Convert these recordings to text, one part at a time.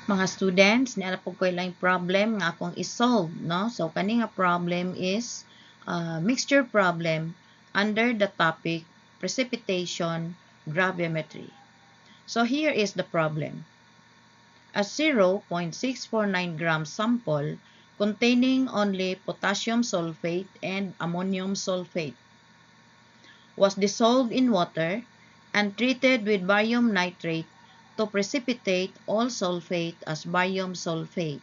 Mga students, niala po ko lang problem nga akong isolve, no? So, kani nga problem is mixture problem under the topic precipitation gravimetry. So, here is the problem. A 0.649 gram sample containing only potassium sulfate and ammonium sulfate was dissolved in water and treated with barium nitrate to precipitate all sulfate as barium sulfate.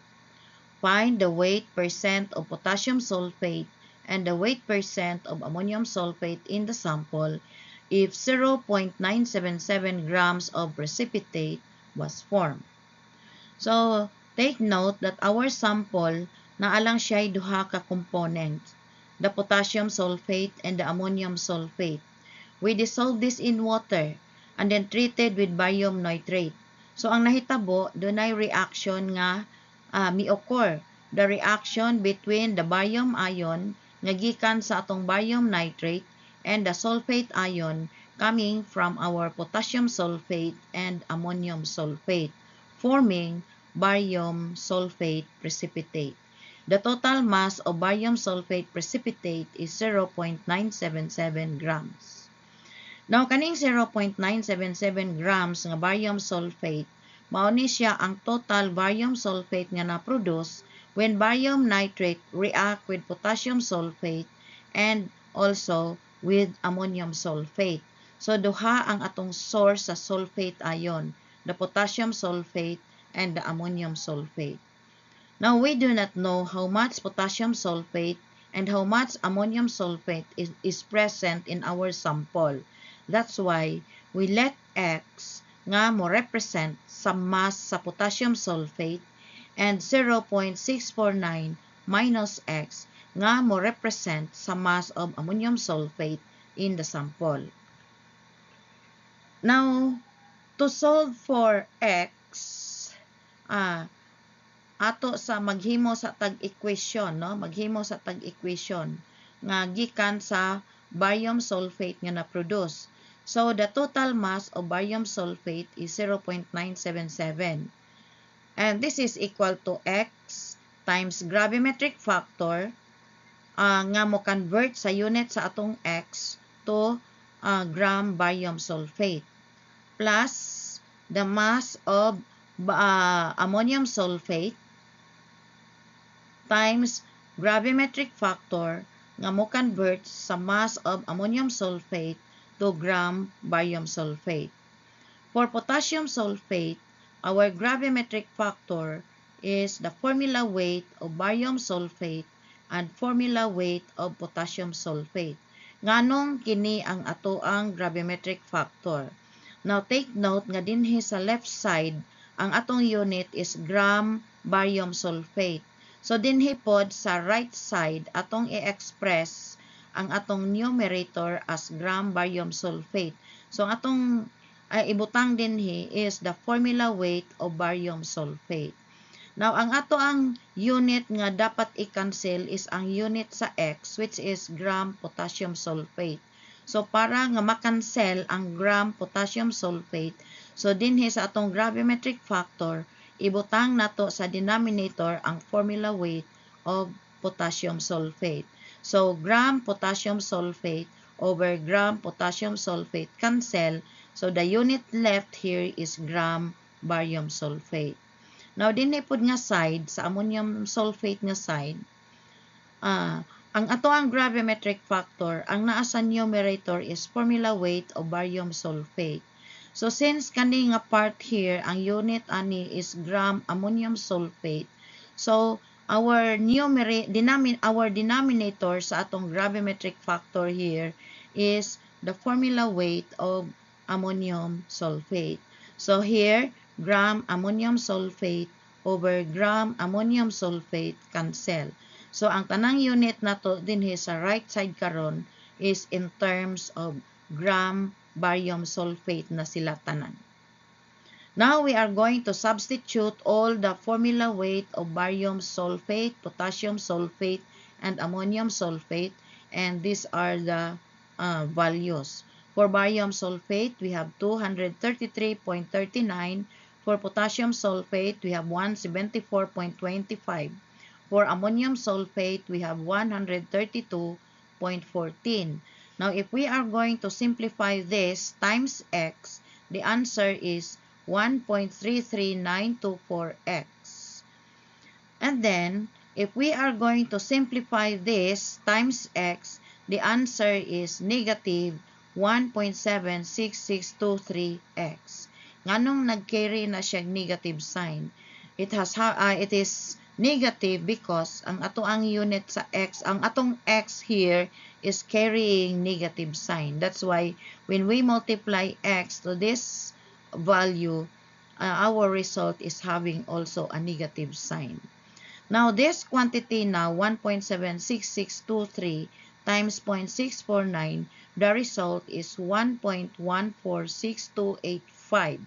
Find the weight percent of potassium sulfate and the weight percent of ammonium sulfate in the sample if 0.977 grams of precipitate was formed. So, take note that our sample naalang siya duha ka components, the potassium sulfate and the ammonium sulfate. We dissolve this in water and then treated with barium nitrate. So, ang nahitabo, dunay reaction nga mi-occur. The reaction between the barium ion nga gikan sa atong barium nitrate and the sulfate ion coming from our potassium sulfate and ammonium sulfate, forming barium sulfate precipitate. The total mass of barium sulfate precipitate is 0.977 grams. Now, kaning 0.977 grams nga barium sulfate, mao ni siya ang total barium sulfate nga na-produce when barium nitrate react with potassium sulfate and also with ammonium sulfate. So, duha ang atong source sa sulfate ion, the potassium sulfate and the ammonium sulfate. Now, we do not know how much potassium sulfate and how much ammonium sulfate is present in our sample. That's why we let X nga mo represent sa mass sa potassium sulfate and 0.649 minus X nga mo represent sa mass of ammonium sulfate in the sample. Now, to solve for X, ato sa maghimo sa tag-equation, no? Maghimo sa tag-equation nga gikan sa barium sulfate nga na-produce. So, the total mass of barium sulfate is 0.977. And this is equal to X times gravimetric factor nga mo convert sa unit sa atong X to gram barium sulfate plus the mass of ammonium sulfate times gravimetric factor nga mo convert sa mass of ammonium sulfate to gram barium sulfate. For potassium sulfate, our gravimetric factor is the formula weight of barium sulfate and formula weight of potassium sulfate. Nganong kini ang atoang gravimetric factor? Now take note nga dinhi sa left side, ang atong unit is gram barium sulfate. So, dinhi pod sa right side, atong i-express ang atong numerator as gram barium sulfate. So, atong ibutang dinhi is the formula weight of barium sulfate. Now, ang ato ang unit nga dapat i-cancel is ang unit sa X, which is gram potassium sulfate. So, para nga makancel ang gram potassium sulfate, so dinhi sa atong gravimetric factor, ibutang nato sa denominator ang formula weight of potassium sulfate. So, gram potassium sulfate over gram potassium sulfate cancel. So, the unit left here is gram barium sulfate. Now, dinhi pod nga side, sa ammonium sulfate nga side, ang ato ang gravimetric factor, ang naa sa numerator is formula weight of barium sulfate. So, since kani nga part here, ang unit ani is gram ammonium sulfate, so, our denominator sa atong gravimetric factor here is the formula weight of ammonium sulfate. So, here, gram ammonium sulfate over gram ammonium sulfate cancel. So, ang tanang unit nato dinhi sa right side karon is in terms of gram barium sulfate na sila tanan. Now, we are going to substitute all the formula weight of barium sulfate, potassium sulfate, and ammonium sulfate, and these are the values. For barium sulfate, we have 233.39 For potassium sulfate, we have 174.25. For ammonium sulfate, we have 132.14. Now, if we are going to simplify this times x, the answer is 1.33924x. And then, if we are going to simplify this times x, the answer is negative 1.76623x. Nganong nag-carry na siya negative sign? It is negative because ang atong unit sa x, ang atong x here is carrying negative sign. That's why when we multiply x to this value, our result is having also a negative sign. Now, this quantity now, 1.76623 times 0.649, the result is 1.146285.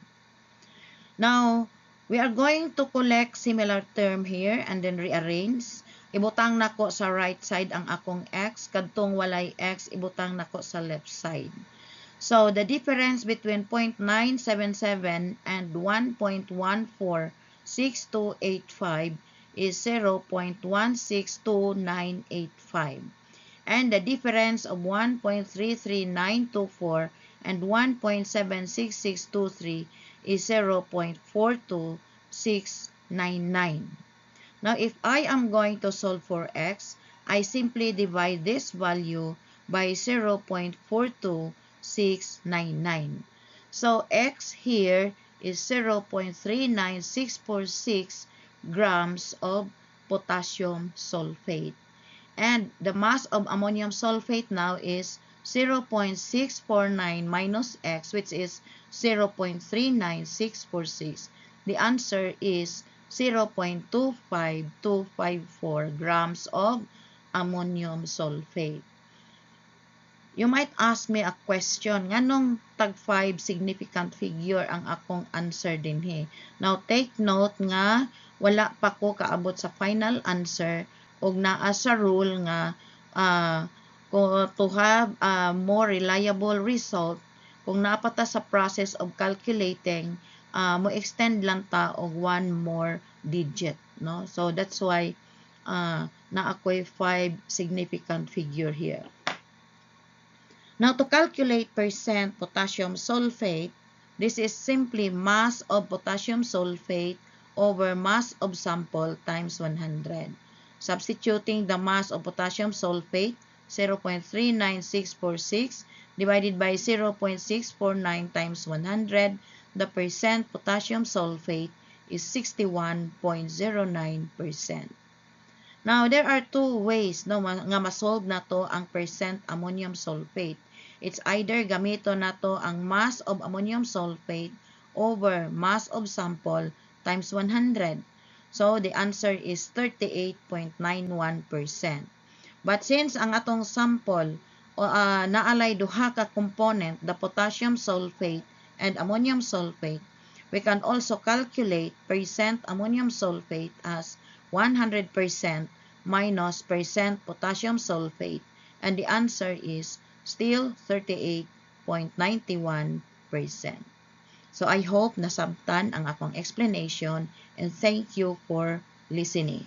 Now, we are going to collect similar term here and then rearrange. Ibutang nako sa right side ang akong x, kadtong walay x, ibutang nako sa left side. So, the difference between 0.977 and 1.146285 is 0.162985. And the difference of 1.33924 and 1.76623 is 0.42699. Now, if I am going to solve for x, I simply divide this value by 0.42699. So, x here is 0.39646 grams of potassium sulfate. And the mass of ammonium sulfate now is 0.649 minus x, which is 0.39646. The answer is 0.25254 grams of ammonium sulfate. You might ask me a question, nganong tag 5 significant figure ang akong answer dinhi? Now, take note nga, wala pa ko kaabot sa final answer ug naa sa rule nga to have a more reliable result, kung napata sa process of calculating, mo extend lang ta og one more digit, no? So that's why naa ko'y 5 significant figure here. Now, to calculate percent potassium sulfate, this is simply mass of potassium sulfate over mass of sample times 100. Substituting the mass of potassium sulfate, 0.39646, divided by 0.649 times 100, the percent potassium sulfate is 61.09%. Now, there are two ways no, nga masolve na to ang percent ammonium sulfate. It's either gamito na to ang mass of ammonium sulfate over mass of sample times 100. So, the answer is 38.91%. But since ang atong sample naalay duha ka component, the potassium sulfate and ammonium sulfate, we can also calculate percent ammonium sulfate as 100% minus percent potassium sulfate, and the answer is still 38.91%. So I hope nasabtan ang akong explanation, and thank you for listening.